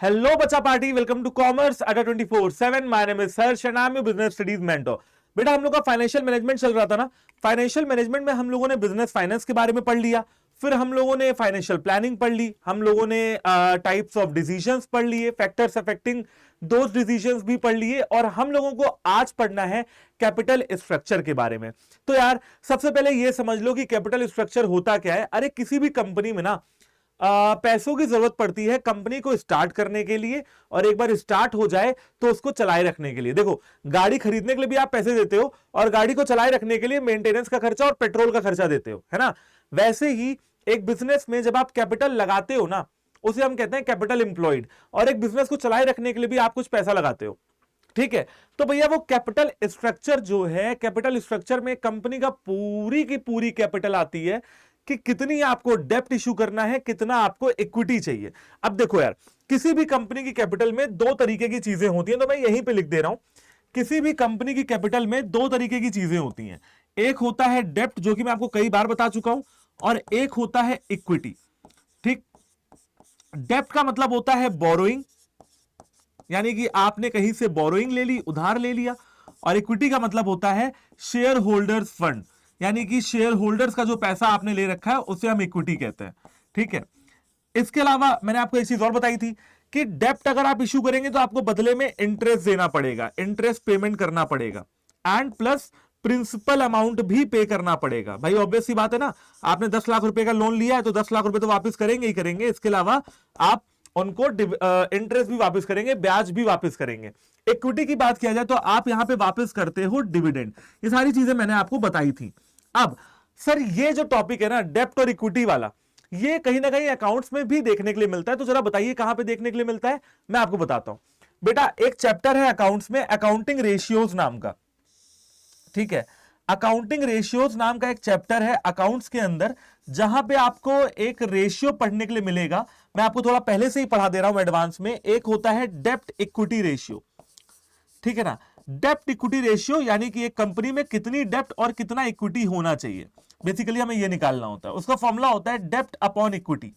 Hello बच्चा party, welcome to commerce अड्डा 24/7। My name is Harsh and I am your business studies mentor. बेटा, हम लोग का फाइनेंशियल मैनेजमेंट चल रहा था ना। फाइनेंशियल मैनेजमेंट में हम लोगों ने बिजनेस फाइनेंस के बारे में पढ़ लिया, फिर हम लोगों ने फाइनेंशियल प्लानिंग पढ़ ली, हम लोगों ने टाइप्स ऑफ डिसीजंस पढ़ लिए, फैक्टर्स अफेक्टिंग दोज डिसीजंस भी पढ़ लिए, और हम लोगों को आज पढ़ना है कैपिटल स्ट्रक्चर के बारे में। तो यार, सबसे पहले ये समझ लो कि कैपिटल स्ट्रक्चर होता क्या है। अरे, किसी भी कंपनी में ना पैसों की जरूरत पड़ती है कंपनी को स्टार्ट करने के लिए, और एक बार स्टार्ट हो जाए तो उसको चलाए रखने के लिए। देखो, गाड़ी खरीदने के लिए भी आप पैसे देते हो, और गाड़ी को चलाए रखने के लिए मेंटेनेंस का खर्चा और पेट्रोल का खर्चा देते हो, है ना। वैसे ही एक बिजनेस में जब आप कैपिटल लगाते हो ना, उसे हम कहते हैं कैपिटल एम्प्लॉयड, और एक बिजनेस को चलाए रखने के लिए भी आप कुछ पैसा लगाते हो। ठीक है, तो भैया वो कैपिटल स्ट्रक्चर जो है, कैपिटल स्ट्रक्चर में कंपनी का पूरी की पूरी कैपिटल आती है कि कितनी आपको डेप्ट इशू करना है, कितना आपको इक्विटी चाहिए। अब देखो यार, किसी भी कंपनी की कैपिटल में दो तरीके की चीजें होती हैं, तो मैं यहीं पे लिख दे रहा हूं। किसी भी कंपनी की कैपिटल में दो तरीके की चीजें होती हैं। एक होता है डेप्ट, जो कि मैं आपको कई बार बता चुका हूं, और एक होता है इक्विटी। ठीक, डेप्ट का मतलब होता है बोरोइंग, यानी कि आपने कहीं से बोरोइंग ले ली, उधार ले लिया। और इक्विटी का मतलब होता है शेयर होल्डर्स फंड, यानी कि शेयर होल्डर्स का जो पैसा आपने ले रखा है उसे हम इक्विटी कहते हैं। ठीक है, इसके अलावा मैंने आपको एक चीज और बताई थी कि डेप्ट अगर आप इश्यू करेंगे तो आपको बदले में इंटरेस्ट देना पड़ेगा, इंटरेस्ट पेमेंट करना पड़ेगा, एंड प्लस प्रिंसिपल अमाउंट भी पे करना पड़ेगा। भाई ऑब्वियस सी बात है ना, आपने 10 लाख रुपए का लोन लिया है तो 10 लाख रुपए तो वापस करेंगे ही करेंगे। इसके अलावा आप उनको इंटरेस्ट भी वापस करेंगे, ब्याज भी वापस करेंगे। इक्विटी की बात किया जाए तो आप यहां पे वापस करते हो डिविडेंड। ये सारी चीजें मैंने आपको बताई थी। अब सर, ये जो टॉपिक है ना डेप्ट और इक्विटी वाला, ये कहीं ना कहीं अकाउंट्स में भी देखने के लिए मिलता है। तो जरा बताइए कहां पे देखने के लिए मिलता है, मैं आपको बताता हूं। बेटा, एक चैप्टर है अकाउंट्स में, अकाउंटिंग रेशियोज नाम का। ठीक है, अकाउंटिंग रेशियोज नाम का एक चैप्टर है अकाउंट्स के अंदर, जहां पे आपको एक रेशियो पढ़ने के लिए मिलेगा। मैं आपको थोड़ा पहले से ही पढ़ा दे रहा हूं एडवांस में। एक होता है डेप्ट इक्विटी रेशियो, ठीक है ना। डेप्ट इक्विटी रेशियो यानी कि एक कंपनी में कितनी डेप्ट और कितना इक्विटी होना चाहिए, बेसिकली हमें यह निकालना होता है। उसका फॉर्मूला होता है डेप्ट अपॉन इक्विटी,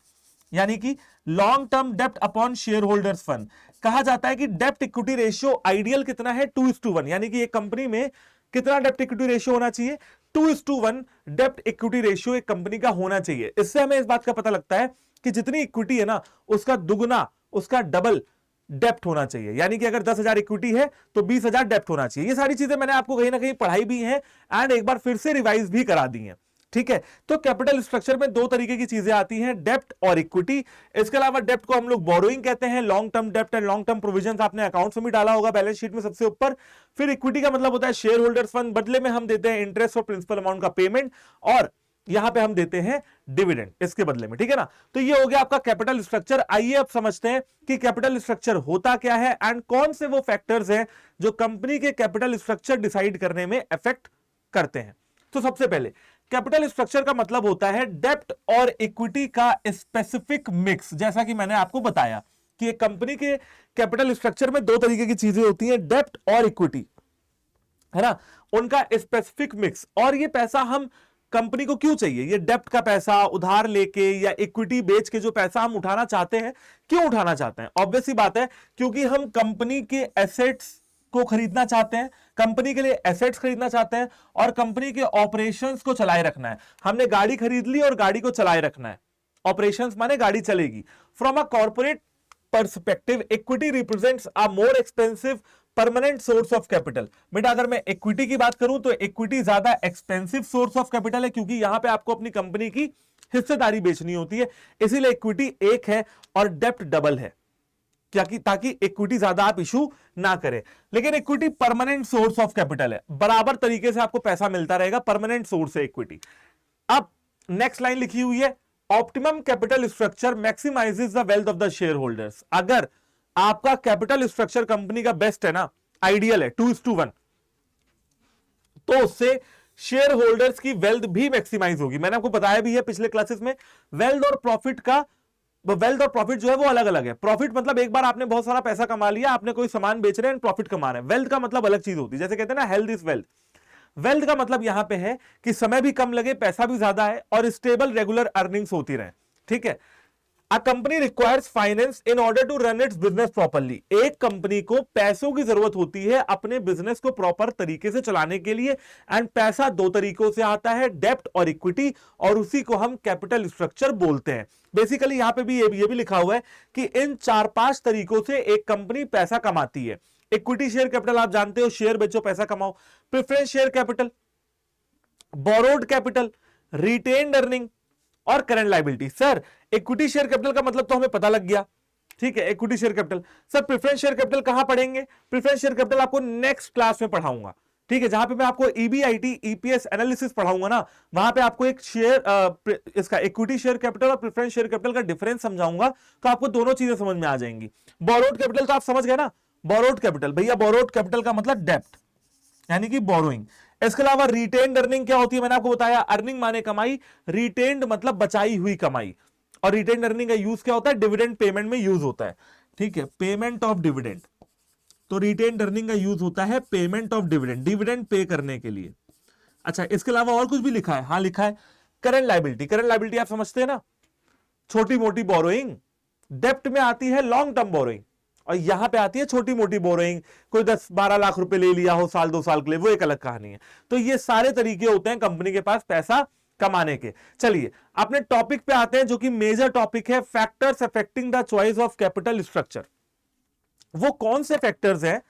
यानी कि लॉन्ग टर्म डेप्ट अपॉन शेयर होल्डर्स फंड। कहा जाता है कि डेप्ट इक्विटी रेशियो आइडियल कितना है, 2:1, यानी कि एक कंपनी में कितना डेप्ट इक्विटी रेशियो होना चाहिए, 2:1 डेप्ट इक्विटी रेशियो एक कंपनी का होना चाहिए। इससे हमें इस बात का पता लगता है कि जितनी इक्विटी है ना, उसका दुगना, उसका डबल डेप्ट होना चाहिए। यानी कि अगर 10,000 इक्विटी है तो 20,000 डेप्ट होना चाहिए। ये सारी चीजें मैंने आपको कहीं ना कहीं पढ़ाई भी है एंड एक बार फिर से रिवाइज भी करा दी है। ठीक है, तो कैपिटल स्ट्रक्चर में दो तरीके की चीजें आती हैं, डेप्ट और इक्विटी। इसके अलावा डेप्ट को हम लोग बोरोइंग कहते हैं, लॉन्ग टर्म डेप्ट एंड लॉन्ग टर्म प्रोविजंस आपने अकाउंट्स में भी डाला होगा, बैलेंस शीट में सबसे ऊपर। फिर इक्विटी का मतलब होता है शेयर होल्डर्स फंड, बदले में हम देते हैं इंटरेस्ट और प्रिंसिपल अमाउंट का पेमेंट, और यहां पे हम देते हैं डिविडेंड इसके बदले में। ठीक है ना, तो ये हो गया आपका कैपिटल स्ट्रक्चर। आइए अब समझते हैं कि कैपिटल स्ट्रक्चर होता क्या है एंड कौन से वो फैक्टर्स हैं जो कंपनी के कैपिटल स्ट्रक्चर डिसाइड करने में अफेक्ट करते हैं। तो सबसे पहले कैपिटल स्ट्रक्चर का मतलब होता है डेप्ट और इक्विटी का स्पेसिफिक मिक्स। जैसा कि मैंने आपको बताया कि एक कंपनी के कैपिटल स्ट्रक्चर में दो तरीके की चीजें होती हैं, डेप्ट और इक्विटी, है ना, उनका स्पेसिफिक मिक्स। और ये पैसा हम कंपनी को क्यों चाहिए, ये डेप्ट का पैसा उधार लेके या इक्विटी बेच के जो पैसा हम उठाना चाहते हैं, क्यों उठाना चाहते हैं? ऑब्वियस सी बात है, क्योंकि हम कंपनी के एसेट्स को खरीदना चाहते हैं, कंपनी के लिए एसेट्स खरीदना चाहते हैं, और कंपनी के ऑपरेशंस को चलाए रखना है। हमने गाड़ी खरीद ली और गाड़ी को चलाए रखना है, ऑपरेशंस माने गाड़ी चलेगी। From a corporate perspective, equity represents a more expensive permanent source of capital. बेटा, अगर मैं इक्विटी की बात करूं तो इक्विटी ज्यादा एक्सपेंसिव सोर्स ऑफ कैपिटल है, क्योंकि यहां पे आपको अपनी कंपनी की हिस्सेदारी बेचनी होती है, इसीलिए इक्विटी एक है और डेप्ट डबल है, ताकि इक्विटी ज्यादा आप इशू ना करें। लेकिन equity permanent source of capital है, बराबर तरीके से आपको पैसा मिलता रहेगा, परमानेंट सोर्स है इक्विटी। अब नेक्स्ट लाइन लिखी हुई है, optimum capital structure maximises the wealth of the shareholders. अगर आपका कैपिटल स्ट्रक्चर कंपनी का बेस्ट है ना, आइडियल है, 2:1, तो उससे शेयर होल्डर्स की वेल्थ भी मैक्सिमाइज होगी। मैंने आपको बताया भी है पिछले क्लासेस में, वेल्थ और प्रॉफिट जो है वो अलग अलग है। प्रॉफिट मतलब एक बार आपने बहुत सारा पैसा कमा लिया, आपने कोई सामान बेच रहे हैं, प्रॉफिट कमा रहे हैं। वेल्थ का मतलब अलग चीज होती है, जैसे कहते हैं ना हेल्थ इज वेल्थ। वेल्थ का मतलब यहां पे है कि समय भी कम लगे, पैसा भी ज्यादा है, और स्टेबल रेगुलर अर्निंग्स होती रहे। ठीक है, A company requires finance in order to run its business properly. एक कंपनी को पैसों की जरूरत होती है अपने बिजनेस को प्रॉपर तरीके से चलाने के लिए, एंड पैसा दो तरीकों से आता है, डेब्ट और इक्विटी, और उसी को हम कैपिटल स्ट्रक्चर बोलते हैं। बेसिकली यहां पे भी ये भी लिखा हुआ है कि इन 4-5 तरीकों से एक कंपनी पैसा कमाती है। इक्विटी शेयर कैपिटल आप जानते हो, शेयर बेचो पैसा कमाओ। Preference share capital, borrowed capital, retained earning और current liability. Sir equity share capital का मतलब तो हमें पता लग गया, ठीक है, equity share capital. Sir preference share capital कहां पढ़ेंगे? प्रेफरेंस शेयर कैपिटल आपको नेक्स्ट क्लास में पढ़ाऊंगा, ठीक है, जहां पे मैं आपको ईबीआईटी ईपीएस एनालिसिस पढ़ाऊंगा ना, वहां पे आपको एक शेयर इसका इक्विटी शेयर कैपिटल और प्रेफरेंस शेयर कैपिटल का डिफरेंस समझाऊंगा, तो आपको दोनों चीजें समझ में आ जाएंगी। बोरोड कैपिटल तो आप समझ गए ना, बोरोड कैपिटल भैया, बोरोड कैपिटल का मतलब डेब्ट यानी कि बोरोइंग। इसके अलावा रिटेन्ड अर्निंग क्या होती है? मैंने आपको बताया, अर्निंग माने कमाई, रिटेन्ड मतलब बचाई हुई कमाई, और रिटेन्ड अर्निंग का यूज क्या होता है? डिविडेंड पेमेंट में यूज होता है, ठीक है, पेमेंट ऑफ डिविडेंड। तो रिटेन्ड अर्निंग का यूज होता है payment of dividend, dividend pay करने के लिए। अच्छा, इसके अलावा और कुछ भी लिखा है? हाँ लिखा है, करंट लायबिलिटी। करंट लायबिलिटी आप समझते हैं ना, छोटी मोटी बोरोइंग। डेप्ट में आती है लॉन्ग टर्म बोरोइंग, और यहां पे आती है छोटी मोटी बोरोइंग, कोई 10-12 लाख रुपए ले लिया हो साल 2 साल के लिए, वो एक अलग कहानी है। तो ये सारे तरीके होते हैं कंपनी के पास पैसा कमाने के। चलिए अपने टॉपिक पे आते हैं, जो कि मेजर टॉपिक है, factors affecting the choice of capital structure. वो कौन से फैक्टर्स हैं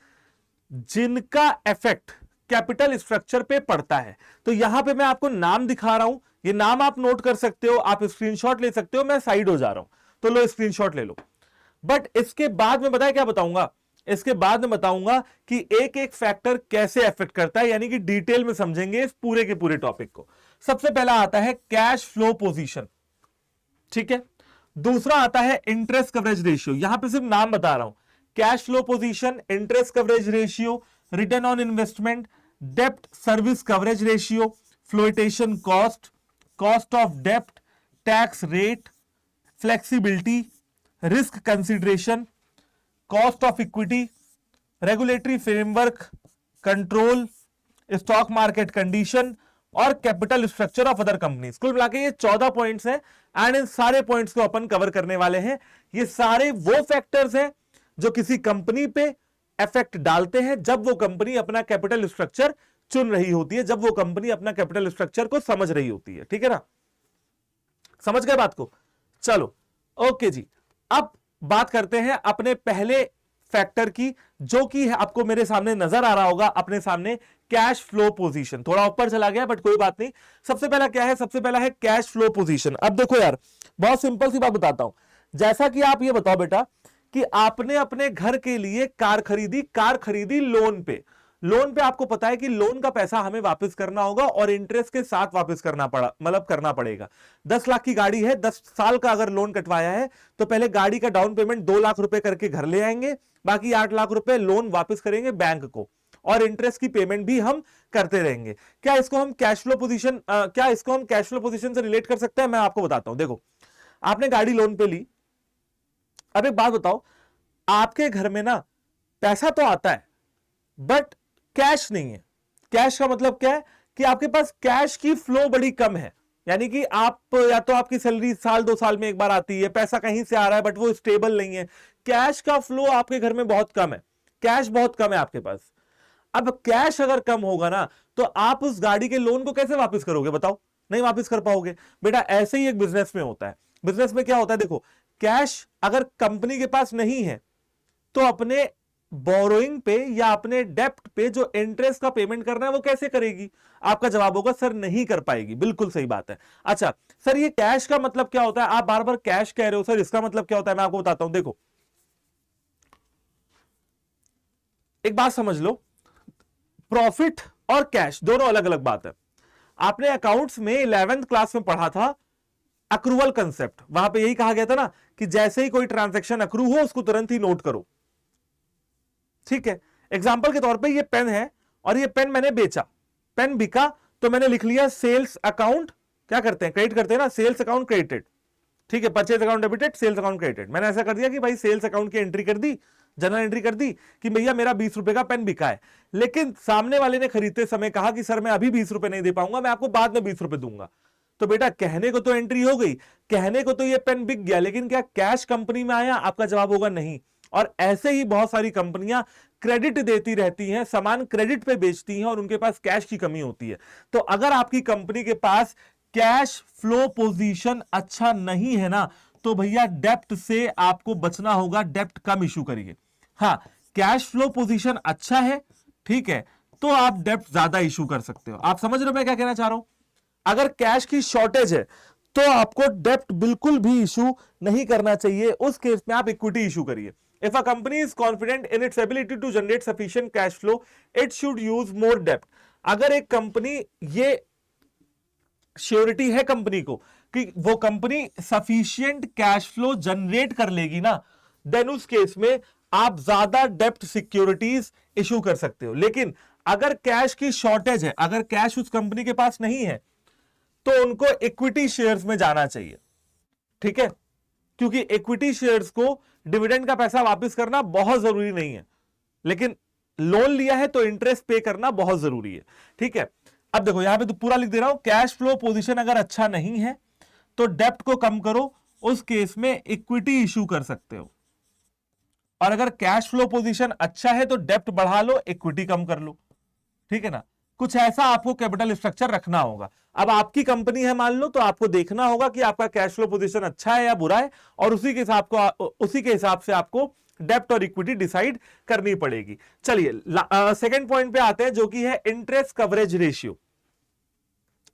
जिनका इफेक्ट कैपिटल स्ट्रक्चर पे पड़ता है? तो यहां पे मैं आपको नाम दिखा रहा हूं, ये नाम आप नोट कर सकते हो, आप स्क्रीनशॉट ले सकते हो, मैं साइड हो जा रहा हूं, तो लो स्क्रीनशॉट ले लो। बट इसके बाद में बताया क्या बताऊंगा? इसके बाद में बताऊंगा कि एक एक फैक्टर कैसे अफेक्ट करता है, यानी कि डिटेल में समझेंगे इस पूरे के पूरे टॉपिक को। सबसे पहला आता है कैश फ्लो पोजीशन, ठीक है। दूसरा आता है इंटरेस्ट कवरेज रेशियो, यहां पे सिर्फ नाम बता रहा हूं, cash flow position, interest coverage ratio, return on investment, dept service coverage ratio, flotation cost, cost of डेप्ट, tax rate, flexibility, risk consideration, cost of equity, regulatory framework, control, stock market condition और capital structure of other companies. कुल मिला के ये 14 points हैं, and in सारे points को अपन cover करने वाले हैं। ये सारे वो फैक्टर्स हैं जो किसी कंपनी पे इफेक्ट डालते हैं जब वो कंपनी अपना कैपिटल स्ट्रक्चर चुन रही होती है, जब वो कंपनी अपना कैपिटल स्ट्रक्चर को समझ रही होती है, ठीक है ना। समझ गए बात को? चलो ओके जी, अब बात करते हैं अपने पहले फैक्टर की, जो कि है आपको मेरे सामने नजर आ रहा होगा अपने सामने, कैश फ्लो पोजीशन। थोड़ा ऊपर चला गया बट कोई बात नहीं। सबसे पहला क्या है? सबसे पहला है कैश फ्लो पोजीशन। अब देखो यार, बहुत सिंपल सी बात बताता हूं। जैसा कि आप ये बताओ बेटा कि आपने अपने घर के लिए कार खरीदी लोन पे। लोन पे आपको पता है कि लोन का पैसा हमें वापस करना होगा और इंटरेस्ट के साथ वापस करना पड़ेगा। 10 लाख की गाड़ी है, 10 साल का अगर लोन कटवाया है तो पहले गाड़ी का डाउन पेमेंट 2 लाख रुपए करके घर ले आएंगे, बाकी 8 लाख रुपए लोन वापस करेंगे बैंक को, और इंटरेस्ट की पेमेंट भी हम करते रहेंगे। क्या इसको हम कैश फ्लो पोजीशन से रिलेट कर सकते हैं? मैं आपको बताता हूं। देखो, आपने गाड़ी लोन पे ली। अब एक बात बताओ, आपके घर में ना पैसा तो आता है बट कैश नहीं है। कैश का मतलब क्या है? कि आपके पास कैश की फ्लो बड़ी कम है, यानी कि आप या तो आपकी सैलरी साल 2 साल में एक बार आती है, पैसा कहीं से आ रहा है बट वो स्टेबल नहीं है। कैश का फ्लो आपके घर में बहुत कम है, कैश बहुत कम है आपके पास। अब कैश अगर कम होगा ना, तो आप उस गाड़ी के लोन को कैसे वापस करोगे? बताओ, नहीं वापस कर पाओगे। बेटा ऐसे ही एक बिजनेस में होता है। बिजनेस में क्या होता है? देखो, कैश अगर कंपनी के पास नहीं है तो अपने बोरोइंग पे या अपने डेप्ट पे जो इंटरेस्ट का पेमेंट करना है वो कैसे करेगी? आपका जवाब होगा सर नहीं कर पाएगी। बिल्कुल सही बात है। अच्छा सर, ये कैश का मतलब क्या होता है? आप बार बार कैश कह रहे हो सर, इसका मतलब क्या होता है? मैं आपको बताता हूं। देखो, एक बात समझ लो, प्रॉफिट और कैश दोनों अलग अलग बात है। आपने अकाउंट्स में 11th क्लास में पढ़ा था अक्रूवल कंसेप्ट। वहां पे यही कहा गया था ना कि जैसे ही कोई ट्रांजैक्शन अक्रू हो उसको तुरंत ही नोट करो, ठीक है। एग्जांपल के तौर पे ये पेन है और ये पेन मैंने बेचा, पेन बिका तो मैंने लिख लिया सेल्स अकाउंट, क्या करते हैं क्रेडिट करते हैं ना, सेल्स अकाउंट क्रेडिटेड, ठीक है, purchase account debited, sales account credited. मैंने ऐसा कर दिया कि भाई सेल्स अकाउंट की एंट्री कर दी, जनरल एंट्री कर दी कि भैया मेरा 20 रुपए का पेन बिका है। लेकिन सामने वाले ने खरीदते समय कहा कि सर मैं अभी 20 रुपए नहीं दे पाऊंगा, मैं आपको बाद में 20 रुपए दूंगा। तो बेटा कहने को तो एंट्री हो गई, कहने को तो ये पेन बिक गया, लेकिन क्या कैश कंपनी में आया? आपका जवाब होगा नहीं। और ऐसे ही बहुत सारी कंपनियां क्रेडिट देती रहती हैं, सामान क्रेडिट पे बेचती हैं और उनके पास कैश की कमी होती है। तो अगर आपकी कंपनी के पास कैश फ्लो पोजीशन अच्छा नहीं है ना, तो भैया डेप्ट से आपको बचना होगा, डेप्ट कम इशू करिए। हाँ, कैश फ्लो पोजीशन अच्छा है, ठीक है, तो आप डेप्ट ज्यादा इशू कर सकते हो। आप समझ रहे हो मैं क्या कहना चाह रहा हूं? अगर कैश की शॉर्टेज है तो आपको डेप्ट बिल्कुल भी इशू नहीं करना चाहिए, उस केस में आप इक्विटी इशू करिए। If a company is confident in its ability to generate sufficient cash flow, it should use more debt. अगर एक कंपनी, ये श्योरिटी है कंपनी को कि वो company sufficient cash flow generate कर लेगी ना, देन उस केस में आप ज्यादा डेप्ट सिक्योरिटीज इशू कर सकते हो। लेकिन अगर कैश की शॉर्टेज है, अगर कैश उस कंपनी के पास नहीं है, तो उनको इक्विटी शेयर्स में जाना चाहिए, ठीक है, क्योंकि इक्विटी शेयर्स को डिविडेंड का पैसा वापस करना बहुत जरूरी नहीं है, लेकिन लोन लिया है तो इंटरेस्ट पे करना बहुत जरूरी है, ठीक है। अब देखो यहां पे तो पूरा लिख दे रहा हूं, कैश फ्लो पोजीशन अगर अच्छा नहीं है तो डेप्ट को कम करो, उस केस में इक्विटी इशू कर सकते हो। और अगर कैश फ्लो पोजीशन अच्छा है तो डेप्ट बढ़ा लो, इक्विटी कम कर लो, ठीक है ना। कुछ ऐसा आपको कैपिटल स्ट्रक्चर रखना होगा। अब आपकी कंपनी है मान लो, तो आपको देखना होगा कि आपका कैश फ्लो पोजीशन अच्छा है या बुरा है, और उसी के हिसाब से आपको डेप्ट और इक्विटी डिसाइड करनी पड़ेगी। चलिए सेकंड पॉइंट पे आते हैं, जो कि है interest coverage ratio.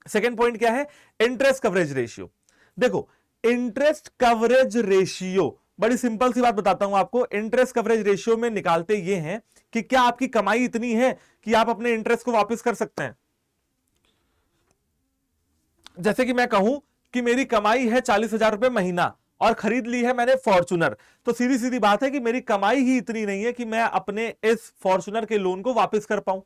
Second point क्या है? Interest coverage ratio. देखो इंटरेस्ट कवरेज रेशियो, बड़ी सिंपल सी बात बताता हूं आपको। इंटरेस्ट कवरेज रेशियो में निकालते ये हैं कि क्या आपकी कमाई इतनी है कि आप अपने इंटरेस्ट को वापस कर सकते हैं। जैसे कि मैं कहूं कि मेरी कमाई है 40,000 रुपए महीना और खरीद ली है मैंने फॉर्च्यूनर, तो सीधी सीधी बात है कि मेरी कमाई ही इतनी नहीं है कि मैं अपने इस फॉर्च्यूनर के लोन को वापस कर पाऊं,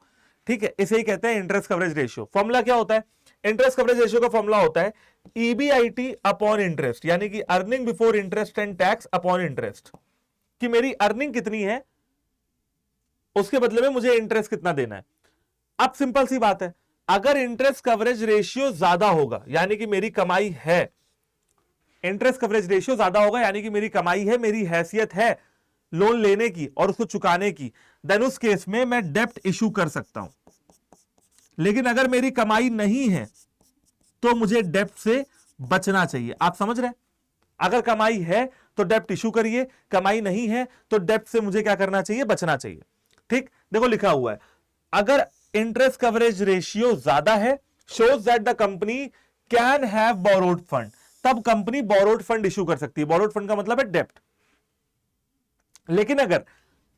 ठीक है। इसे ही कहते हैं इंटरेस्ट कवरेज रेशियो। फॉर्मूला क्या होता है? इंटरेस्ट कवरेज रेशियो का फॉर्मूला होता है EBIT अपॉन इंटरेस्ट, यानी कि earning before interest and tax upon interest, कि मेरी अर्निंग कितनी है उसके बदले में मुझे इंटरेस्ट कितना देना है। अब सिंपल सी बात है, अगर इंटरेस्ट कवरेज रेशियो ज्यादा होगा, यानी कि मेरी कमाई है, इंटरेस्ट कवरेज रेशियो ज्यादा होगा यानी कि मेरी कमाई है, मेरी हैसियत है लोन लेने की और उसको चुकाने की, देन उस केस में मैं डेप्ट इशू कर सकता हूं। लेकिन अगर मेरी कमाई नहीं है तो मुझे डेप्ट से बचना चाहिए। आप समझ रहे हैं? अगर कमाई है तो डेप्ट इशू करिए, कमाई नहीं है तो डेप्ट से मुझे क्या करना चाहिए? बचना चाहिए, ठीक। देखो लिखा हुआ है, अगर इंटरेस्ट कवरेज रेशियो ज्यादा है, shows that the company can have borrowed fund, तब कंपनी बोरोड फंड इशू कर सकती है। बोरोड फंड का मतलब है डेप्ट। लेकिन अगर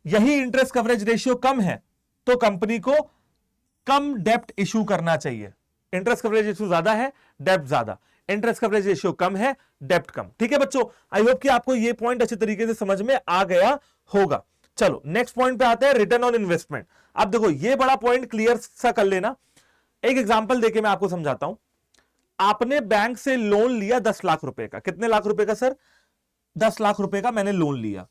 यही इंटरेस्ट कवरेज रेशियो कम है तो कंपनी को कम डेप्ट इशू करना चाहिए। इंटरेस्ट कवरेज रेशियो ज्यादा है, डेप्ट ज्यादा, इंटरेस्ट कवरेज रेशियो कम है, डेप्ट कम, ठीक है बच्चों। आई होप कि आपको यह पॉइंट अच्छे तरीके से समझ में आ गया होगा। चलो नेक्स्ट पॉइंट पे आते हैं, रिटर्न ऑन इन्वेस्टमेंट। अब देखो ये बड़ा पॉइंट क्लियर सा कर लेना। एक एग्जांपल देके मैं आपको समझाता हूं। आपने बैंक से लोन लिया 10 लाख रुपए का। कितने लाख रुपए का सर? 10 लाख रुपए का मैंने लोन लिया।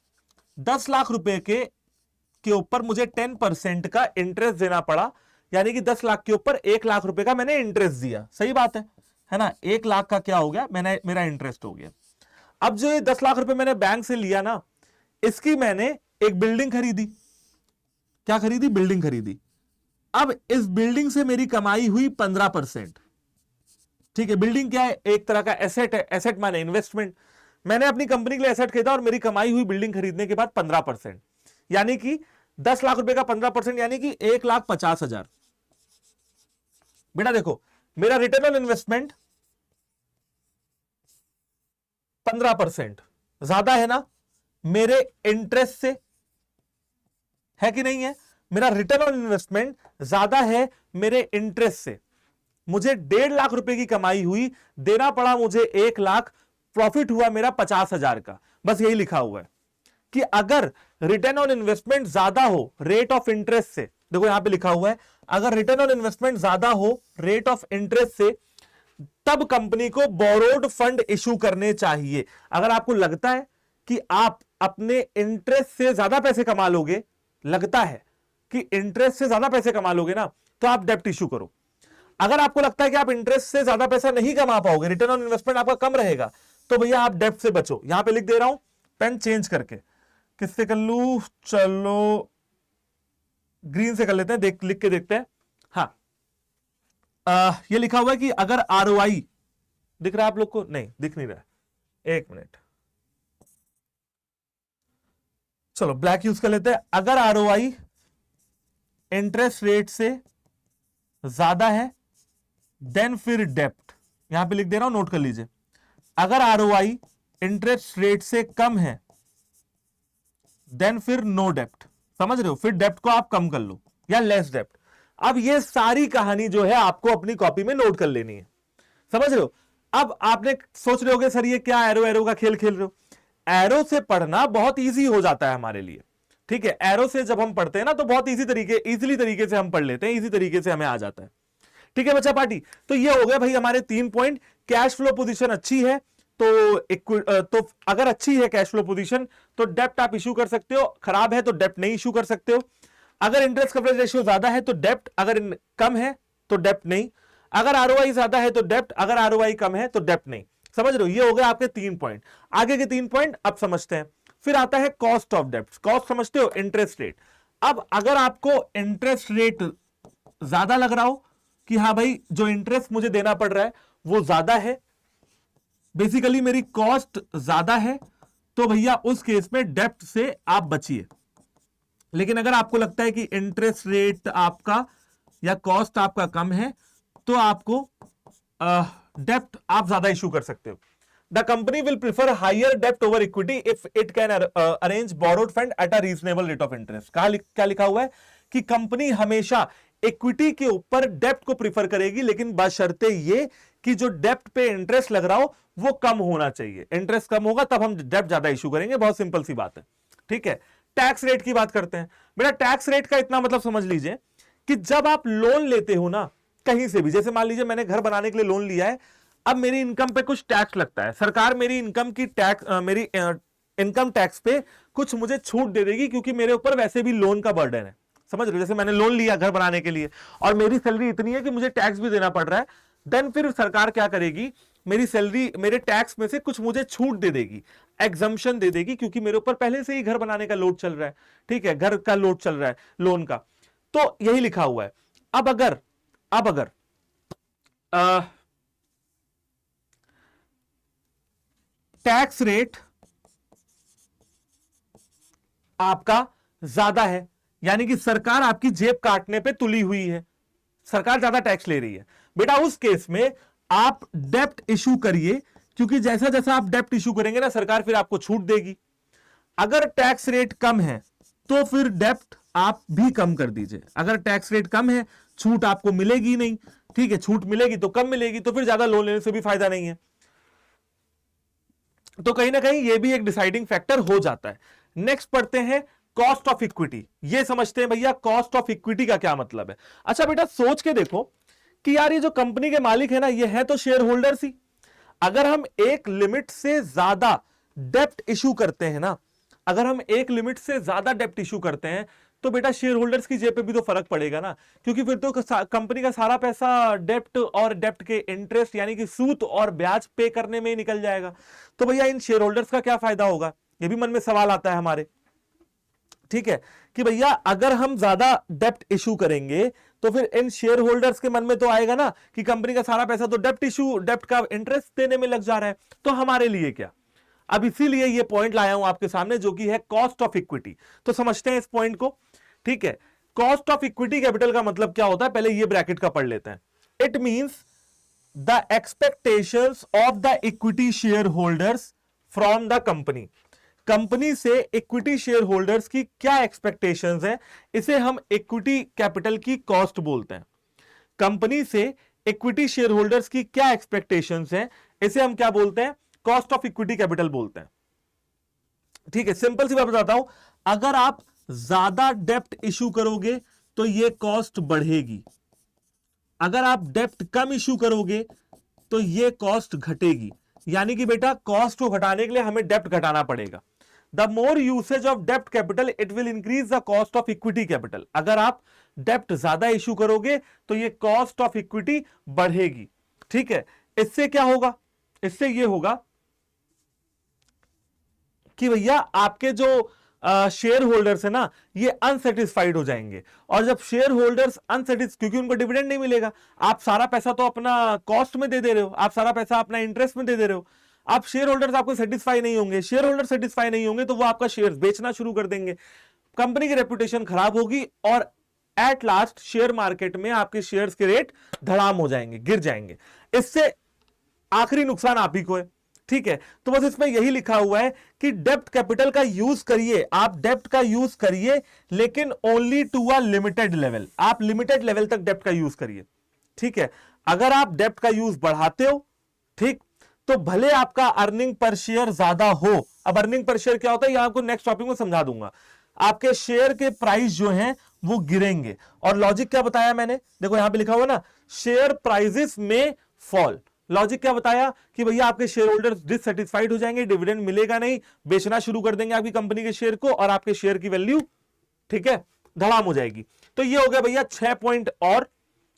10 लाख रुपए के ऊपर मुझे 10% का इंटरेस्ट देना पड़ा, यानी कि 10 लाख के ऊपर 1 लाख रुपए का मैंने इंटरेस्ट दिया। सही बात है ना? 1 लाख का क्या हो गया? मेरा इंटरेस्ट हो गया। अब जो ये 10 लाख रुपए मैंने बैंक से लिया ना, इसकी मैंने एक बिल्डिंग खरीदी। क्या खरीदी? बिल्डिंग खरीदी। अब इस बिल्डिंग से मेरी कमाई हुई 15%, ठीक है। बिल्डिंग क्या है? एक तरह का एसेट है। एसेट माने इन्वेस्टमेंट। मैंने अपनी कंपनी के लिए एसेट खरीदा और मेरी कमाई हुई बिल्डिंग खरीदने के बाद 15%, यानी कि 10 लाख रुपए का 15% यानी कि 1,50,000। बेटा देखो मेरा रिटर्न ऑन इन्वेस्टमेंट 15% ज्यादा है ना मेरे इंटरेस्ट से, है कि नहीं है? मेरा रिटर्न ऑन इन्वेस्टमेंट ज्यादा है मेरे इंटरेस्ट से। मुझे 1.5 लाख रुपए की कमाई हुई, देना पड़ा मुझे 1 लाख, प्रॉफिट हुआ मेरा 50,000 का। बस यही लिखा हुआ है कि अगर रिटर्न ऑन इन्वेस्टमेंट ज्यादा हो रेट ऑफ इंटरेस्ट से, देखो यहां पे लिखा हुआ है अगर रिटर्न ऑन इन्वेस्टमेंट ज्यादा हो रेट ऑफ इंटरेस्ट से, तब कंपनी को बोरोड फंड इशू करने चाहिए। अगर आपको लगता है कि आप अपने इंटरेस्ट से ज्यादा पैसे कमा लोगे, लगता है कि इंटरेस्ट से ज्यादा पैसे कमा लोगे ना, तो आप डेप्ट इशू करो। अगर आपको लगता है कि आप इंटरेस्ट से ज्यादा पैसा नहीं कमा पाओगे, रिटर्न ऑन इन्वेस्टमेंट आपका कम रहेगा, तो भैया आप डेब्ट से बचो। यहां पे लिख दे रहा हूं पेन चेंज करके, किससे कर लू, चलो ग्रीन से कर लेते हैं, लिख के देखते हैं। हाँ, ये लिखा हुआ है कि अगर आरओआई दिख रहा है आप लोग को, नहीं दिख नहीं रहा है, एक मिनट, चलो ब्लैक यूज कर लेते हैं। अगर आरओआई इंटरेस्ट रेट से ज्यादा है देन फिर डेप्ट, यहां पे लिख दे रहा हूं, नोट कर लीजिए। अगर आरओआई इंटरेस्ट रेट से कम है देन फिर नो डेप्ट, समझ रहे हो, फिर डेप्ट को आप कम कर लो या लेस डेप्ट। अब ये सारी कहानी जो है आपको अपनी कॉपी में नोट कर लेनी है, समझ रहे हो। अब आपने सोच रहे होगे सर ये क्या एरो एरो का खेल खेल रहे हो। एरो से पढ़ना बहुत इजी हो जाता है हमारे लिए, ठीक है। एरो से जब हम पढ़ते हैं ना तो बहुत इजीली तरीके से हम पढ़ लेते हैं, इजी तरीके से हमें आ जाता है, ठीक है बच्चा पार्टी। तो ये हो गया भाई हमारे 3 पॉइंट। कैश फ्लो पोजीशन अच्छी है तो अगर अच्छी है कैश फ्लो पोजीशन तो डेप्ट आप इश्यू कर सकते हो, खराब है तो डेप्ट नहीं इश्यू कर सकते हो। अगर इंटरेस्ट कवरेज रेशियो ज्यादा है तो डेप्ट, अगर कम है तो डेप्ट नहीं। अगर आरओआई ज्यादा है तो डेप्ट, अगर आरओआई कम है तो डेप्ट नहीं। समझ रहे हो, ये हो गए आपके 3 पॉइंट। आगे के 3 पॉइंट अब समझते हैं। फिर आता है कॉस्ट ऑफ डेप्ट। कॉस्ट समझते हो, इंटरेस्ट रेट। अब अगर आपको इंटरेस्ट रेट ज्यादा लग रहा हो कि हाँ भाई जो इंटरेस्ट मुझे देना पड़ रहा है वो ज्यादा है, बेसिकली मेरी कॉस्ट ज्यादा है, तो भैया उस केस में डेप्ट से आप बचिए। लेकिन अगर आपको लगता है कि इंटरेस्ट रेट आपका या कॉस्ट आपका कम है तो आपको डेप्ट आप ज्यादा इशू कर सकते हो। The company will prefer higher डेप्ट over equity if it can arrange borrowed fund at a reasonable rate of interest. क्या लिखा हुआ है कि कंपनी हमेशा इक्विटी के ऊपर डेप्ट को प्रिफर करेगी, लेकिन बशर्ते ये कि जो डेप्ट पे इंटरेस्ट लग रहा हो वो कम होना चाहिए। इंटरेस्ट कम होगा तब हम डेप्ट ज्यादा इशू करेंगे, बहुत सिंपल सी बात है, ठीक है। टैक्स रेट की बात करते हैं। बेटा टैक्स रेट का इतना मतलब समझ लीजिए कि जब आप लोन लेते हो ना कहीं से भी, जैसे मान लीजिए मैंने घर बनाने के लिए लोन लिया है, अब मेरी इनकम पे कुछ टैक्स लगता है, सरकार मेरी इनकम की मेरी इनकम टैक्स पे कुछ मुझे छूट दे देगी क्योंकि मेरे ऊपर वैसे भी लोन का बर्डन है। समझ रहे हो, जैसे मैंने लोन लिया घर बनाने के लिए और मेरी सैलरी इतनी है कि मुझे टैक्स भी देना पड़ रहा है, देन फिर सरकार क्या करेगी, मेरी सैलरी मेरे टैक्स में से कुछ मुझे छूट दे देगी, एग्जम्पशन दे देगी, क्योंकि मेरे ऊपर पहले से ही घर बनाने का लोड चल रहा है, ठीक है, घर का लोड चल रहा है लोन का। तो यही लिखा हुआ है। अब अगर टैक्स रेट आपका ज्यादा है, यानी कि सरकार आपकी जेब काटने पे तुली हुई है, सरकार ज्यादा टैक्स ले रही है, बेटा उस केस में आप डेप्ट इशू करिए, क्योंकि जैसा जैसा आप डेप्ट इशू करेंगे ना सरकार फिर आपको छूट देगी। अगर टैक्स रेट कम है तो फिर डेप्ट आप भी कम कर दीजिए। अगर टैक्स रेट कम है छूट आपको मिलेगी नहीं, ठीक है, छूट मिलेगी तो कम मिलेगी, तो फिर ज्यादा लोन लेने से भी फायदा नहीं है। तो कहीं ना कहीं ये भी एक डिसाइडिंग फैक्टर हो जाता है। नेक्स्ट पढ़ते हैं कॉस्ट ऑफ इक्विटी। ये समझते हैं भैया कॉस्ट ऑफ इक्विटी का क्या मतलब है। अच्छा बेटा सोच के देखो कि यार ये जो कंपनी के मालिक है ना ये है तो शेयर होल्डर्स ही। अगर हम एक लिमिट से ज्यादा डेप्ट इशू करते हैं ना, अगर हम एक लिमिट से ज्यादा डेप्ट इशू करते हैं तो बेटा शेयर होल्डर्स की जेब पे भी तो फर्क पड़ेगा ना, क्योंकि फिर तो कंपनी का सारा पैसा डेप्ट और डेप्ट के इंटरेस्ट यानी कि सूद और ब्याज पे करने में ही निकल जाएगा। तो भैया इन शेयर होल्डर्स का क्या फायदा होगा, ये भी मन में सवाल आता है हमारे, ठीक है, कि भैया अगर हम ज्यादा डेप्ट इशू करेंगे तो फिर इन शेयर होल्डर्स के मन में तो आएगा ना कि कंपनी का सारा पैसा तो डेप्ट का इंटरेस्ट देने में लग जा रहा है, तो हमारे लिए क्या। अब इसीलिए ये पॉइंट लाया हूं आपके सामने जो कि है कॉस्ट ऑफ इक्विटी। तो समझते हैं इस पॉइंट को, ठीक है। कॉस्ट ऑफ इक्विटी कैपिटल का मतलब क्या होता है, पहले ये ब्रैकेट का पढ़ लेते हैं। It means the expectations of the equity share holders from the company. Company से इक्विटी शेयर होल्डर्स की क्या एक्सपेक्टेशंस है, इसे हम इक्विटी कैपिटल की कॉस्ट बोलते हैं। कंपनी से इक्विटी शेयर होल्डर्स की क्या एक्सपेक्टेशंस है, इसे हम क्या बोलते हैं, कॉस्ट ऑफ इक्विटी कैपिटल बोलते हैं, ठीक है। सिंपल सी बात बताता हूं, अगर आप ज्यादा डेप्ट इशू करोगे तो ये कॉस्ट बढ़ेगी, अगर आप डेप्ट कम इशू करोगे तो ये कॉस्ट घटेगी। यानी कि बेटा कॉस्ट को घटाने के लिए हमें डेप्ट घटाना पड़ेगा। द मोर यूसेज ऑफ डेप्ट capital it will increase the cost of equity capital. अगर आप डेप्ट ज्यादा इशू करोगे तो ये कॉस्ट ऑफ इक्विटी बढ़ेगी। ठीक है, इससे क्या होगा, इससे ये होगा कि भैया आपके जो शेयर होल्डर्स है ना, ये अनसेटिस्फाइड हो जाएंगे। और जब शेयर होल्डर्स अनसेटिस्फाइड, क्योंकि उनको डिविडेंड नहीं मिलेगा, आप सारा पैसा तो अपना कॉस्ट में दे रहे हो, आप सारा पैसा अपना इंटरेस्ट में दे रहे हो, आप शेयर होल्डर्स आपको सेटिस्फाई नहीं होंगे, शेयर होल्डर सेटिस्फाई नहीं होंगे तो वो आपका शेयर बेचना शुरू कर देंगे, कंपनी की रेपुटेशन खराब होगी और एट लास्ट शेयर मार्केट में आपके शेयर्स के रेट धड़ाम हो जाएंगे, गिर जाएंगे। इससे आखिरी नुकसान आप ही को है। ठीक है, तो बस इसमें यही लिखा हुआ है कि डेप्ट कैपिटल का यूज करिए, आप डेप्ट का यूज करिए, लेकिन only to a limited level, आप लिमिटेड लेवल तक डेप्ट का यूज करिए। ठीक है, अगर आप डेप्ट का यूज बढ़ाते हो, ठीक, तो भले आपका अर्निंग पर शेयर ज्यादा हो। अब अर्निंग पर शेयर क्या होता है, यह आपको नेक्स्ट टॉपिक में समझा दूंगा। आपके शेयर के प्राइस जो हैं वो गिरेंगे। और लॉजिक क्या बताया मैंने, देखो यहां पे लिखा हुआ ना, शेयर प्राइसेस में फॉल। लॉजिक क्या बताया कि भैया आपके शेयर होल्डर्स डिससेटिस्फाइड हो जाएंगे, डिविडेंड मिलेगा नहीं, बेचना शुरू कर देंगे आपकी कंपनी के शेयर को, और आपके शेयर की वैल्यू, ठीक है, धड़ाम हो जाएगी। तो ये हो गया भैया 6 पॉइंट और,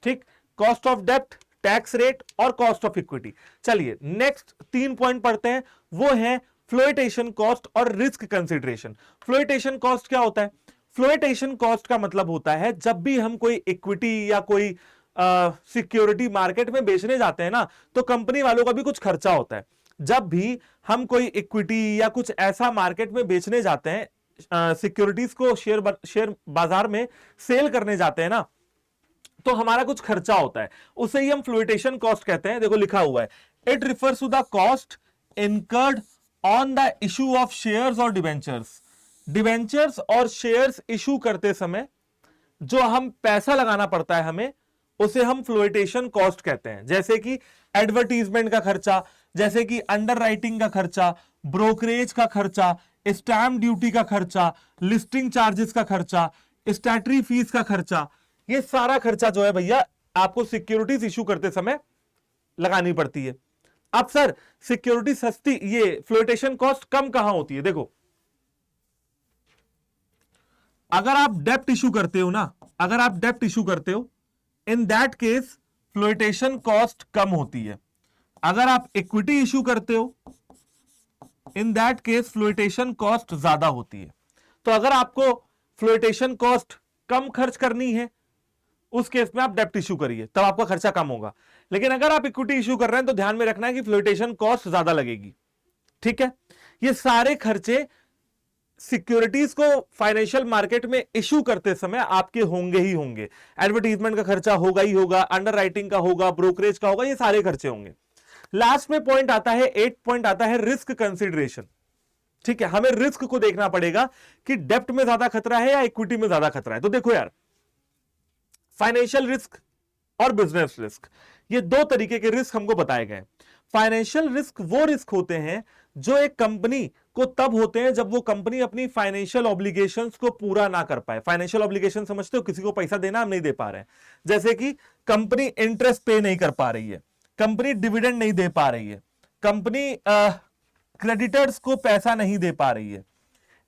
ठीक, कॉस्ट ऑफ डेप्ट, टैक्स रेट और कॉस्ट ऑफ इक्विटी। चलिए नेक्स्ट 3 पॉइंट पढ़ते हैं, वो है फ्लोटेशन कॉस्ट और रिस्क कंसिडरेशन। फ्लोटेशन कॉस्ट क्या होता है? फ्लोटेशन कॉस्ट का मतलब होता है जब भी हम कोई इक्विटी या कोई सिक्योरिटी मार्केट में बेचने जाते हैं ना, तो कंपनी वालों का भी कुछ खर्चा होता है। जब भी हम कोई इक्विटी या कुछ ऐसा मार्केट में बेचने जाते हैं, सिक्योरिटीज को शेयर बाजार में सेल करने जाते हैं ना, तो हमारा कुछ खर्चा होता है, उसे ही हम फ्लोटेशन कॉस्ट कहते हैं। देखो लिखा हुआ है, it refers to the cost incurred on the issue of shares और डिवेंचर्स। डिवेंचर्स और शेयर्स इशू करते समय जो हम पैसा लगाना पड़ता है हमें, उसे हम फ्लोटेशन कॉस्ट कहते हैं। जैसे कि एडवर्टीजमेंट का खर्चा, जैसे कि अंडर राइटिंग का खर्चा, ब्रोकरेज का खर्चा, स्टैम्प ड्यूटी का खर्चा, लिस्टिंग चार्जेस का खर्चा, स्टैट्यूटरी फीस का खर्चा, ये सारा खर्चा जो है भैया आपको सिक्योरिटीज इशू करते समय लगानी पड़ती है। अब सर सिक्योरिटी सस्ती, ये फ्लोटेशन कॉस्ट कम कहां होती है? देखो अगर आप डेप्ट इशू करते हो ना, अगर आप डेप्ट इशू करते हो, in that case flotation cost कम होती है। अगर आप इक्विटी इशू करते हो, in that case flotation cost ज्यादा होती है। तो अगर आपको फ्लोटेशन कॉस्ट कम खर्च करनी है, उस केस में आप डेप्ट इशू करिए, तब आपका खर्चा कम होगा। लेकिन अगर आप इक्विटी इशू कर रहे हैं तो ध्यान में रखना है कि फ्लोटेशन कॉस्ट ज्यादा लगेगी। ठीक है, ये सारे खर्चे सिक्योरिटीज को फाइनेंशियल मार्केट में इशू करते समय आपके होंगे ही होंगे। एडवर्टीजमेंट का खर्चा होगा ही होगा, अंडर राइटिंग का होगा, ब्रोकरेज का होगा, ये सारे खर्चे होंगे। लास्ट में पॉइंट आता है, 8 पॉइंट आता है रिस्क कंसिडरेशन। ठीक है, हमें रिस्क को देखना पड़ेगा कि डेप्ट में ज्यादा खतरा है या इक्विटी में ज्यादा खतरा है। तो देखो यार, फाइनेंशियल रिस्क और बिजनेस रिस्क, ये दो तरीके के रिस्क हमको बताए गए। फाइनेंशियल रिस्क वो रिस्क होते हैं जो एक कंपनी को तब होते हैं जब वो कंपनी अपनी फाइनेंशियल ऑब्लिगेशंस को पूरा ना कर पाए। फाइनेंशियल ऑब्लिगेशन समझते हो, किसी को पैसा देना हम नहीं दे पा रहे हैं, जैसे कि कंपनी इंटरेस्ट पे नहीं कर पा रही है, कंपनी डिविडेंड नहीं दे पा रही है, कंपनी क्रेडिटर्स को पैसा नहीं दे पा रही है।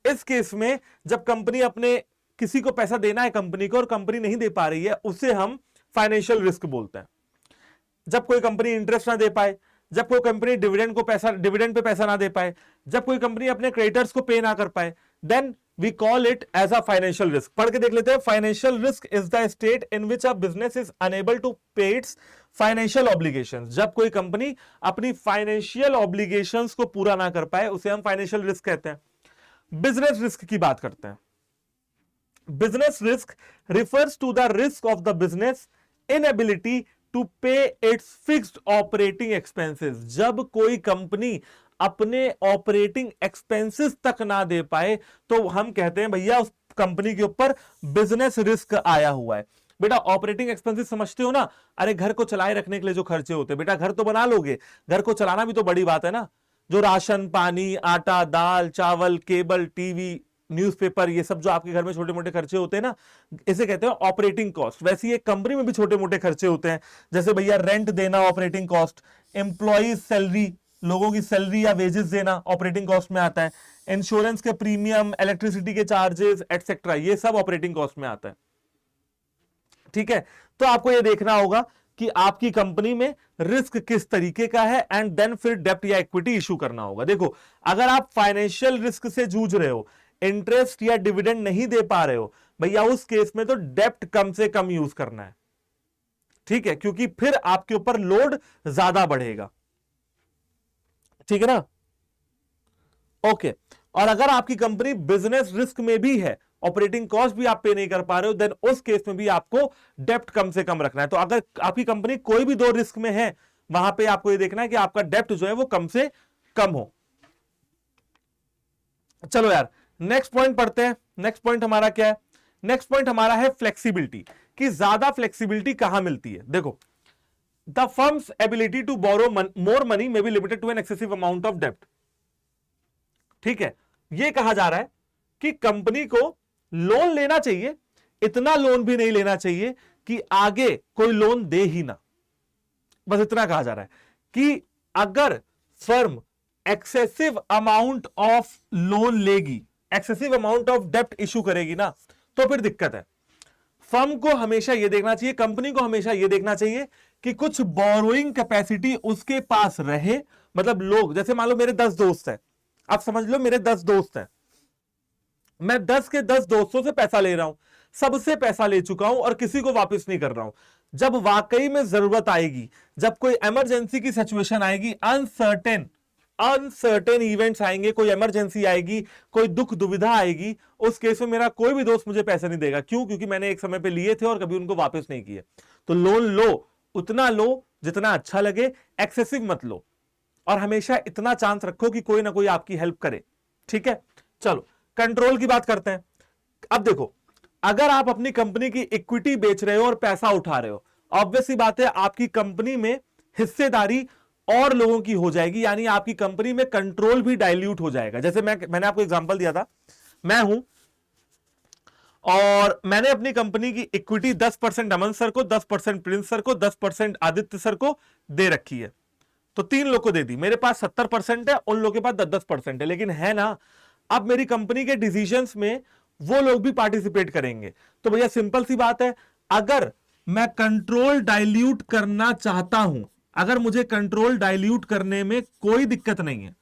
इस केस में जब कंपनी अपने किसी को पैसा देना है कंपनी को और कंपनी नहीं दे पा रही है, उसे हम फाइनेंशियल रिस्क बोलते हैं। जब कोई कंपनी इंटरेस्ट ना दे पाए, जब कोई कंपनी डिविडेंड पे पैसा ना दे पाए, जब कोई कंपनी अपने क्रेडिटर्स को पे ना कर पाए, then we call it as a financial risk. पढ़ के देख लेते हैं। Financial risk is the state in which a business is unable to pay its financial obligations. जब कोई कंपनी अपनी फाइनेंशियल ऑब्लिगेशंस को पूरा ना कर पाए, उसे हम फाइनेंशियल रिस्क कहते हैं। बिजनेस रिस्क की बात करते हैं। Business risk refers to the risk of the business inability to pay its fixed operating expenses. जब कोई कंपनी अपने ऑपरेटिंग एक्सपेंसेस तक ना दे पाए, तो हम कहते हैं भैया उस कंपनी के ऊपर बिजनेस रिस्क आया हुआ है। बेटा ऑपरेटिंग एक्सपेंसेस समझते हो ना? अरे घर को चलाए रखने के लिए जो खर्चे होते हैं, बेटा घर तो बना लोगे, घर को चलाना भी तो बड़ी बात है ना। जो राशन पानी, आटा दाल चावल, केबल टीवी, न्यूज़पेपर, ये सब जो आपके घर में छोटे मोटे खर्चे होते हैं ना, इसे कहते हैं ऑपरेटिंग कॉस्ट। वैसे ही एक कंपनी में भी छोटे मोटे खर्चे होते हैं, जैसे भैया रेंट देना ऑपरेटिंग कॉस्ट, एम्प्लॉइज सैलरी, लोगों की सैलरी या वेजेस देना ऑपरेटिंग कॉस्ट में आता है, इंश्योरेंस के प्रीमियम, इलेक्ट्रिसिटी के चार्जेस एटसेट्रा, ये सब ऑपरेटिंग कॉस्ट में आता है। ठीक है, तो आपको ये देखना होगा कि आपकी कंपनी में रिस्क किस तरीके का है, एंड देन फिर डेप्ट या इक्विटी इशू करना होगा। देखो, अगर आप फाइनेंशियल रिस्क से जूझ रहे हो, इंटरेस्ट या डिविडेंड नहीं दे पा रहे हो, भैया उस केस में तो डेप्ट कम से कम यूज करना है। ठीक है, क्योंकि फिर आपके ऊपर लोड ज्यादा बढ़ेगा। ठीक है ना, ओके। और अगर आपकी कंपनी बिजनेस रिस्क में भी है, ऑपरेटिंग कॉस्ट भी आप पे नहीं कर पा रहे हो, देन उस केस में भी आपको डेप्ट कम से कम रखना है। तो अगर आपकी कंपनी कोई भी दो रिस्क में है, वहां पे आपको ये देखना है कि आपका डेप्ट जो है वो कम से कम हो। चलो यार, नेक्स्ट पॉइंट पढ़ते हैं। नेक्स्ट पॉइंट हमारा क्या है? नेक्स्ट पॉइंट हमारा है फ्लेक्सिबिलिटी, कि ज्यादा फ्लेक्सिबिलिटी कहां मिलती है। देखो, the firm's ability to borrow more money may be limited to an excessive amount of डेप्ट। ठीक है, यह कहा जा रहा है कि कंपनी को लोन लेना चाहिए, इतना लोन भी नहीं लेना चाहिए कि आगे कोई लोन दे ही ना। बस इतना कहा जा रहा है कि अगर firm excessive amount of loan लेगी, एक्सेसिव अमाउंट ऑफ डेप्ट इशू करेगी ना, तो फिर दिक्कत है। फर्म को हमेशा यह देखना चाहिए, कंपनी को हमेशा यह देखना चाहिए कि कुछ बोरोइंग कैपेसिटी उसके पास रहे। मतलब लोग, जैसे मान लो मेरे 10 दोस्त हैं, आप समझ लो मेरे 10 दोस्त हैं, मैं 10 के 10 दोस्तों से पैसा ले रहा हूं, सबसे पैसा ले चुका हूं और किसी को वापस नहीं कर रहा हूं। जब वाकई में जरूरत आएगी, जब कोई इमरजेंसी की सिचुएशन आएगी, अनसर्टेन इवेंट्स आएंगे, कोई इमरजेंसी आएगी, कोई दुख दुविधा आएगी, उस केस में मेरा कोई भी दोस्त मुझे पैसे नहीं देगा। क्यों? क्योंकि मैंने एक समय पे लिए थे और कभी उनको वापस नहीं किए। तो लोन लो, उतना लो जितना अच्छा लगे, एक्सेसिव मत लो, और हमेशा इतना चांस रखो कि कोई ना कोई आपकी हेल्प करे। ठीक है, चलो कंट्रोल की बात करते हैं। अब देखो, अगर आप अपनी कंपनी की इक्विटी बेच रहे हो और पैसा उठा रहे हो, ऑब्वियस सी बात है आपकी कंपनी में हिस्सेदारी और लोगों की हो जाएगी, यानी आपकी कंपनी में कंट्रोल भी डाइल्यूट हो जाएगा। जैसे मैंने आपको एग्जांपल दिया था, मैं हूं और मैंने अपनी कंपनी की इक्विटी 10% अमन सर को, 10% प्रिंस सर को, 10% आदित्य सर को दे रखी है। तो 3 लोग को दे दी। मेरे पास 70% है, उन लोगों के पास 10% है, लेकिन है ना, अब मेरी कंपनी के डिसीजंस में वो लोग भी पार्टिसिपेट करेंगे। तो भैया सिंपल सी बात है, अगर मैं कंट्रोल डाइल्यूट करना चाहता हूं, अगर मुझे कंट्रोल डाइल्यूट करने में कोई दिक्कत नहीं है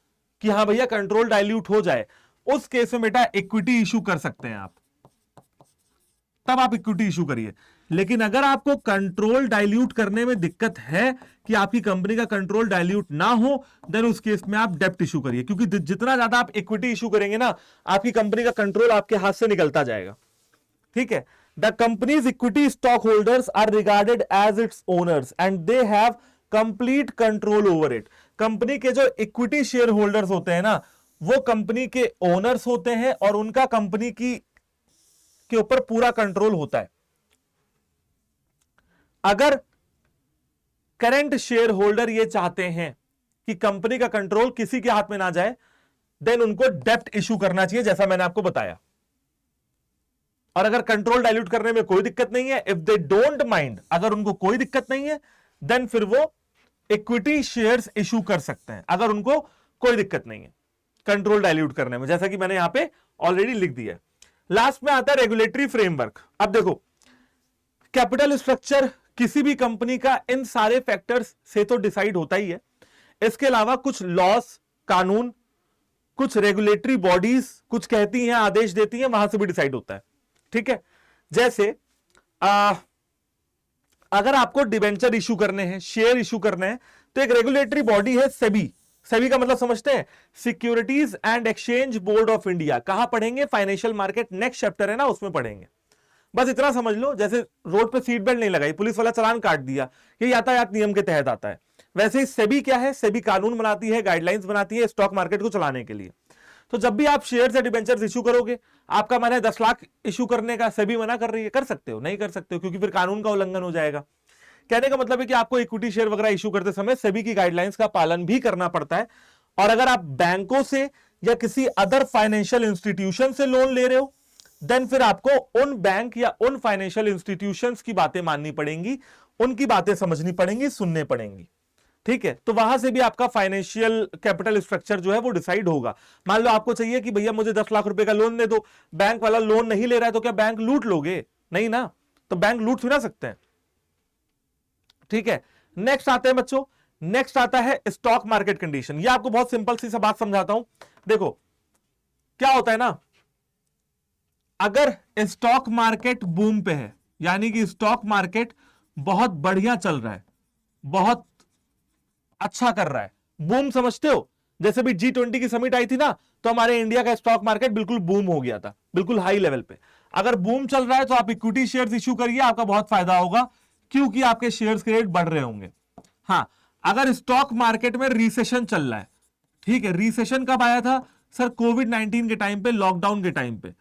कि हां भैया कंट्रोल डाइल्यूट हो जाए, उस केस में बेटा इक्विटी इशू कर सकते हैं आप, तब आप इक्विटी इशू करिए। लेकिन अगर आपको कंट्रोल डाइल्यूट करने में दिक्कत है कि आपकी कंपनी का कंट्रोल डाइल्यूट ना हो, देन उस केस में आप डेप्ट इशू करिए, क्योंकि जितना ज्यादा आप इक्विटी इशू करेंगे ना, आपकी कंपनी का कंट्रोल आपके हाथ से निकलता जाएगा। ठीक है, the company's equity stock holders are regarded as its owners and they have complete control over it. Company के जो इक्विटी शेयर होल्डर्स होते हैं ना, वो कंपनी के ओनर्स होते हैं और उनका कंपनी के ऊपर पूरा कंट्रोल होता है। अगर करंट शेयर होल्डर ये चाहते हैं कि कंपनी का कंट्रोल किसी के हाथ में ना जाए, देन उनको डेप्ट इशू करना चाहिए, जैसा मैंने आपको बताया। और अगर कंट्रोल डाइल्यूट करने में कोई दिक्कत नहीं है, इफ दे डोंट माइंड, अगर उनको कोई दिक्कत नहीं है, देन फिर वो इक्विटी शेयर्स इशू कर सकते हैं, अगर उनको कोई दिक्कत नहीं है कंट्रोल डाइल्यूट करने में, जैसा कि मैंने यहां पे ऑलरेडी लिख दिया है। लास्ट में आता है रेगुलेटरी फ्रेमवर्क। अब देखो, कैपिटल स्ट्रक्चर किसी भी कंपनी का इन सारे फैक्टर्स से तो डिसाइड होता ही है, इसके अलावा कुछ लॉस, कानून, कुछ रेगुलेटरी बॉडीज कुछ कहती हैं, आदेश देती हैं, वहां से भी डिसाइड होता है। ठीक है, जैसे अगर आपको डिबेंचर इशू करने हैं, शेयर इशू करने हैं, तो एक रेगुलेटरी बॉडी है सेबी। सेबी का मतलब समझते हैं, securities and exchange board of India. कहां पढ़ेंगे? फाइनेंशियल मार्केट नेक्स्ट चैप्टर है ना, उसमें पढ़ेंगे। बस इतना समझ लो, जैसे रोड पे सीट बेल्ट नहीं लगाई, पुलिस वाला चालान काट दिया, ये यातायात नियम के तहत आता है। वैसे ही सेबी क्या है? सेबी कानून बनाती है, गाइडलाइंस बनाती है स्टॉक मार्केट को चलाने के लिए। तो जब भी आप शेयर या डिबेंचर्स इशू करोगे, आपका मन है 10 लाख इशू करने का, सेबी मना कर रही है, कर सकते हो? नहीं कर सकते हो, क्योंकि फिर कानून का उल्लंघन हो जाएगा। कहने का मतलब है कि आपको इक्विटी शेयर वगैरह इशू करते समय सेबी की गाइडलाइंस का पालन भी करना पड़ता है। और अगर आप बैंकों से या किसी अदर फाइनेंशियल इंस्टीट्यूशन से लोन ले रहे हो, देन फिर आपको उन बैंक या उन फाइनेंशियल इंस्टीट्यूशंस की बातें माननी पड़ेंगी, उनकी बातें समझनी पड़ेंगी, सुनने पड़ेंगी। ठीक है, तो वहां से भी आपका फाइनेंशियल कैपिटल स्ट्रक्चर जो है वो डिसाइड होगा। मान लो आपको चाहिए कि भैया मुझे 10 लाख रुपए का लोन दे दो, बैंक वाला लोन नहीं ले रहा है, तो क्या बैंक लूट लोगे? नहीं ना, तो बैंक लूट थोड़ा सकते हैं। ठीक है, नेक्स्ट आते हैं बच्चों, नेक्स्ट आता है स्टॉक मार्केट कंडीशन। ये आपको बहुत सिंपल सी बात समझाता हूं। देखो क्या होता है ना, अगर स्टॉक मार्केट बूम पे है, यानी कि स्टॉक मार्केट बहुत बढ़िया चल रहा है, बहुत अच्छा कर रहा है, बूम समझते हो? जैसे भी G20 की समिट आई थी ना, तो हमारे इंडिया का स्टॉक मार्केट बिल्कुल बूम हो गया था, बिल्कुल हाई लेवल पे। अगर बूम चल रहा है तो आप इक्विटी शेयर्स इश्यू करिए, आपका बहुत फायदा होगा, क्योंकि आपके शेयर्स के रेट बढ़ रहे होंगे। हाँ, अगर स्टॉक मार्केट में रिसेशन चल रहा है, ठीक है, रिसेशन कब आया था सर? कोविड-19 के टाइम पे, लॉकडाउन के टाइम पे।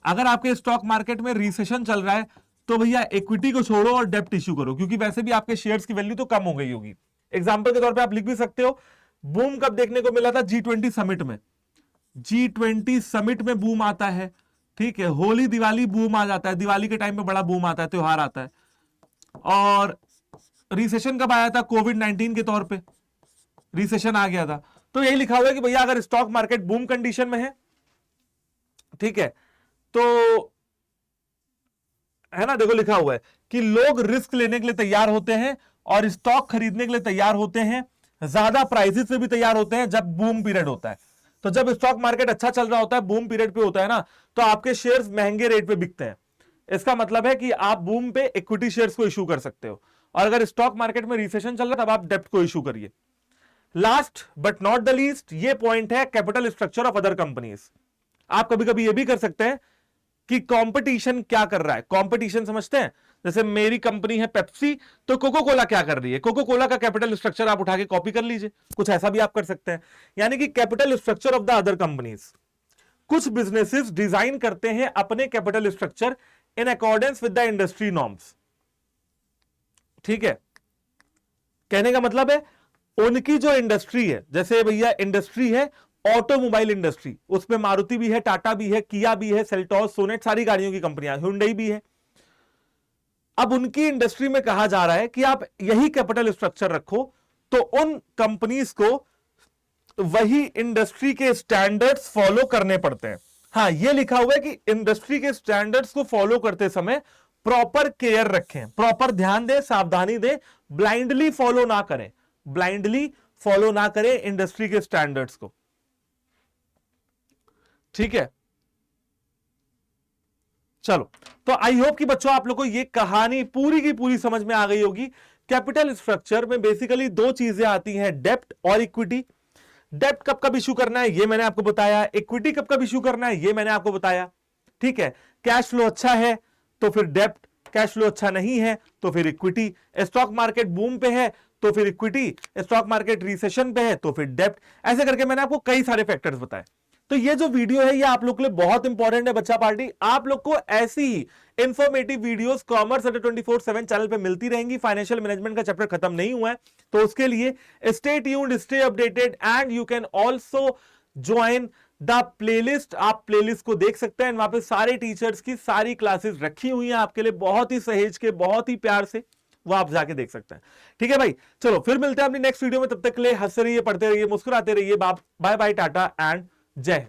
अगर आपके स्टॉक मार्केट में रिसेशन चल रहा है तो भैया इक्विटी को छोड़ो और डेप्ट इश्यू करो, क्योंकि वैसे भी आपके शेयर्स की वैल्यू तो कम हो गई होगी। एग्जांपल के तौर पे आप लिख भी सकते हो, बूम कब देखने को मिला था? G20 समिट में। G20 समिट में बूम आता है, ठीक है, होली दिवाली बूम आ जाता है, दिवाली के टाइम में बड़ा बूम आता है, त्योहार आता है। और रिसेशन कब आया था? कोविड-19 के तौर पे रिसेशन आ गया था। तो यही लिखा हुआ है कि भैया अगर स्टॉक मार्केट बूम कंडीशन में है, ठीक है, तो है ना, देखो लिखा हुआ है कि लोग रिस्क लेने के लिए तैयार होते हैं और स्टॉक खरीदने के लिए तैयार होते हैं, ज्यादा प्राइसेस से भी तैयार होते हैं जब बूम पीरियड होता है। तो जब स्टॉक मार्केट अच्छा चल रहा होता है, बूम पीरियड पे होता है ना, तो आपके शेयर्स महंगे रेट पे बिकते हैं। इसका मतलब है कि आप बूम पे इक्विटी शेयर्स को इशू कर सकते हो, और अगर स्टॉक मार्केट में रिसेशन चल रहा है तब आप डेप्ट को इशू करिए। Last but not the least, ये पॉइंट है capital structure of other companies. आप कभी कभी ये भी कर सकते हैं कि कंपटीशन क्या कर रहा है। कंपटीशन समझते हैं? जैसे मेरी कंपनी है पेप्सी, तो कोको कोला क्या कर रही है, कोको कोला का कैपिटल स्ट्रक्चर आप उठा के कॉपी कर लीजिए, कुछ ऐसा भी आप कर सकते हैं। यानी कि capital structure of the other companies. कुछ बिजनेसेस डिजाइन करते हैं अपने capital structure in accordance with the industry norms. ठीक है, कहने का मतलब है उनकी जो इंडस्ट्री है, जैसे भैया इंडस्ट्री है ऑटोमोबाइल इंडस्ट्री, उसमें मारुति भी है, टाटा भी है, किया भी है, सेल्टॉस, सोनेट, सारी गाड़ियों की कंपनियां, हुंडई भी है। अब उनकी इंडस्ट्री में कहा जा रहा है कि आप यही कैपिटल स्ट्रक्चर रखो, तो उन कंपनीज को वही इंडस्ट्री के स्टैंडर्ड्स फॉलो करने पड़ते हैं। हाँ, ये लिखा हुआ है कि इंडस्ट्री के स्टैंडर्ड्स को फॉलो करते समय प्रॉपर केयर रखें, प्रॉपर ध्यान दें, सावधानी दें, ब्लाइंडली फॉलो ना करें, ब्लाइंडली फॉलो ना करें इंडस्ट्री के स्टैंडर्ड्स को। ठीक है, चलो, तो आई होप कि बच्चों आप लोग को ये कहानी पूरी की पूरी समझ में आ गई होगी। कैपिटल स्ट्रक्चर में बेसिकली दो चीजें आती हैं, डेप्ट और इक्विटी। डेप्ट कब कब इशू करना है ये मैंने आपको बताया, इक्विटी कब कब इशू करना है ये मैंने आपको बताया। ठीक है, कैश फ्लो अच्छा है तो फिर डेप्ट, कैश फ्लो अच्छा नहीं है तो फिर इक्विटी। स्टॉक मार्केट बूम पे है तो फिर इक्विटी, स्टॉक मार्केट रिसेशन पे है तो फिर डेप्ट। ऐसे करके मैंने आपको कई सारे फैक्टर्स बताए। तो ये जो वीडियो है ये आप लोग के लिए बहुत इंपॉर्टेंट है बच्चा पार्टी। आप लोग को ऐसी ही इंफॉर्मेटिव वीडियोस कॉमर्स अड्डा 24/7 चैनल पे मिलती रहेंगी। फाइनेंशियल मैनेजमेंट का चैप्टर खत्म नहीं हुआ है, तो उसके लिए stay tuned, stay updated, and you can also join the playlist. आप प्लेलिस्ट को देख सकते हैं, वहां पे सारे टीचर्स की सारी क्लासेस रखी हुई हैं आपके लिए, बहुत ही सहेज के, बहुत ही प्यार से, वो आप जाके देख सकते हैं। ठीक है भाई, चलो फिर मिलते हैं अपनी नेक्स्ट वीडियो में। तब तक के लिए हंसते रहिए, पढ़ते रहिए, मुस्कुराते रहिए। बाय बाय, टाटा एंड जय हिंद।